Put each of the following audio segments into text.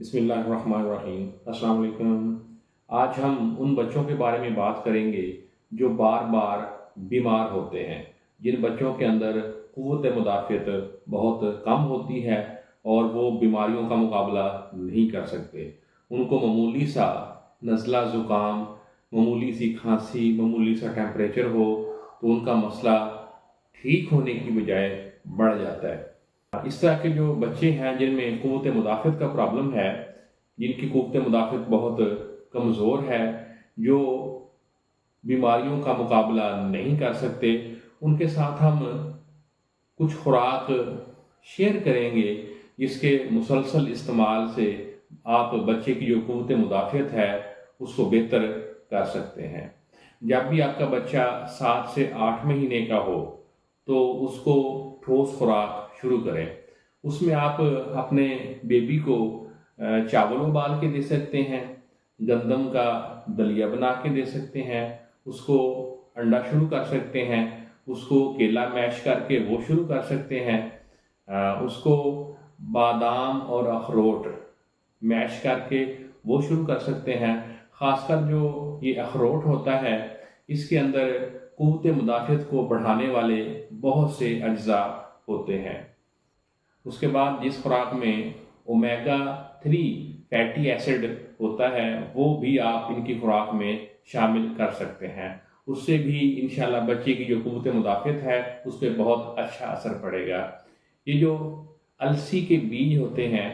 بسم اللہ الرحمن الرحیم۔ السلام علیکم۔ آج ہم ان بچوں کے بارے میں بات کریں گے جو بار بار بیمار ہوتے ہیں، جن بچوں کے اندر قوت مدافعت بہت کم ہوتی ہے اور وہ بیماریوں کا مقابلہ نہیں کر سکتے۔ ان کو معمولی سا نزلہ زکام، معمولی سی کھانسی، معمولی سا ٹیمپریچر ہو تو ان کا مسئلہ ٹھیک ہونے کی بجائے بڑھ جاتا ہے۔ اس طرح کے جو بچے ہیں جن میں قوت مدافعت کا پرابلم ہے، جن کی قوت مدافعت بہت کمزور ہے، جو بیماریوں کا مقابلہ نہیں کر سکتے، ان کے ساتھ ہم کچھ خوراک شیئر کریں گے جس کے مسلسل استعمال سے آپ بچے کی جو قوت مدافعت ہے اس کو بہتر کر سکتے ہیں۔ جب بھی آپ کا بچہ 7 سے 8 مہینے کا ہو تو اس کو ٹھوس خوراک شروع کریں۔ اس میں آپ اپنے بیبی کو چاول ابال کے دے سکتے ہیں، گندم کا دلیا بنا کے دے سکتے ہیں، اس کو انڈا شروع کر سکتے ہیں، اس کو کیلا میش کر کے وہ شروع کر سکتے ہیں، اس کو بادام اور اخروٹ میش کر کے وہ شروع کر سکتے ہیں۔ خاص کر جو یہ اخروٹ ہوتا ہے اس کے اندر قوت مدافعت کو بڑھانے والے بہت سے اجزاء ہوتے ہیں۔ اس کے بعد جس خوراک میں اومیگا 3 فیٹی ایسڈ ہوتا ہے وہ بھی آپ ان کی خوراک میں شامل کر سکتے ہیں۔ اس سے بھی انشاءاللہ بچے کی جو قوت مدافعت ہے اس پہ بہت اچھا اثر پڑے گا۔ یہ جو السی کے بیج ہوتے ہیں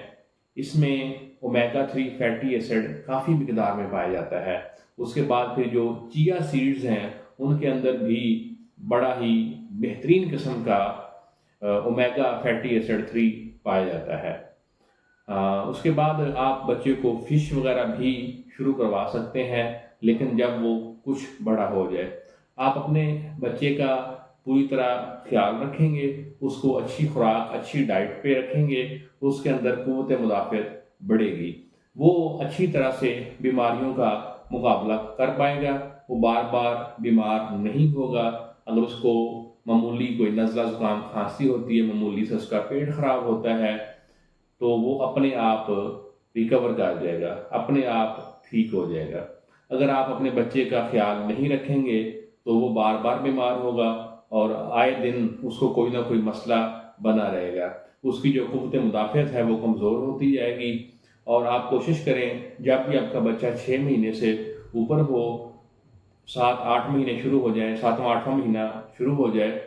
اس میں اومیگا 3 فیٹی ایسڈ کافی مقدار میں پایا جاتا ہے۔ اس کے بعد پھر جو چیا سیڈز ہیں ان کے اندر بھی بڑا ہی بہترین قسم کا اومیگا فیٹی ایسڈ 3 پایا جاتا ہے۔ اس کے بعد آپ بچے کو فش وغیرہ بھی شروع کروا سکتے ہیں، لیکن جب وہ کچھ بڑا ہو جائے۔ آپ اپنے بچے کا پوری طرح خیال رکھیں گے، اس کو اچھی خوراک، اچھی ڈائٹ پہ رکھیں گے، اس کے اندر قوت مدافعت بڑھے گی، وہ اچھی طرح سے بیماریوں کا مقابلہ کر پائے گا، وہ بار بار بیمار نہیں ہوگا۔ اگر اس کو معمولی کوئی نزلہ زکام کھانسی ہوتی ہے، معمولی سے اس کا پیٹ خراب ہوتا ہے تو وہ اپنے آپ ریکور کر جائے گا، اپنے آپ ٹھیک ہو جائے گا۔ اگر آپ اپنے بچے کا خیال نہیں رکھیں گے تو وہ بار بار بیمار ہوگا اور آئے دن اس کو کوئی نہ کوئی مسئلہ بنا رہے گا۔ اس کی جو قوت مدافعت ہے وہ کمزور ہوتی جائے گی۔ اور آپ کوشش کریں جب بھی آپ کا بچہ 6 مہینے سے اوپر ہو، 7-8 مہینے شروع ہو جائیں، 7واں-8واں مہینہ شروع ہو جائے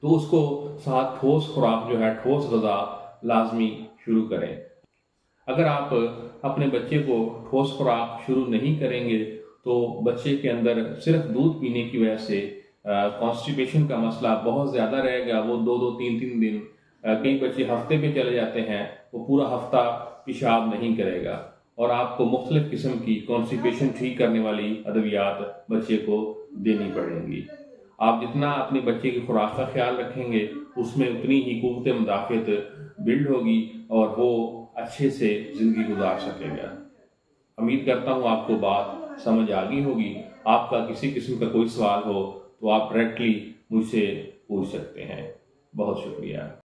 تو اس کو ساتھ ٹھوس خوراک جو ہے، ٹھوس غذا لازمی شروع کریں۔ اگر آپ اپنے بچے کو ٹھوس خوراک شروع نہیں کریں گے تو بچے کے اندر صرف دودھ پینے کی وجہ سے کانسٹیپیشن کا مسئلہ بہت زیادہ رہے گا۔ وہ 2-3 دن، کئی بچے ہفتے پہ چلے جاتے ہیں، وہ پورا ہفتہ پیشاب نہیں کرے گا اور آپ کو مختلف قسم کی کانسٹیپیشن ٹھیک کرنے والی ادویات بچے کو دینی پڑیں گی۔ آپ جتنا اپنے بچے کی خوراک کا خیال رکھیں گے اس میں اتنی ہی قوت مدافعت بلڈ ہوگی اور وہ اچھے سے زندگی گزار سکے گا۔ امید کرتا ہوں آپ کو بات سمجھ آ گئی ہوگی۔ آپ کا کسی قسم کا کوئی سوال ہو تو آپ ڈائریکٹلی مجھ سے پوچھ سکتے ہیں۔ بہت شکریہ۔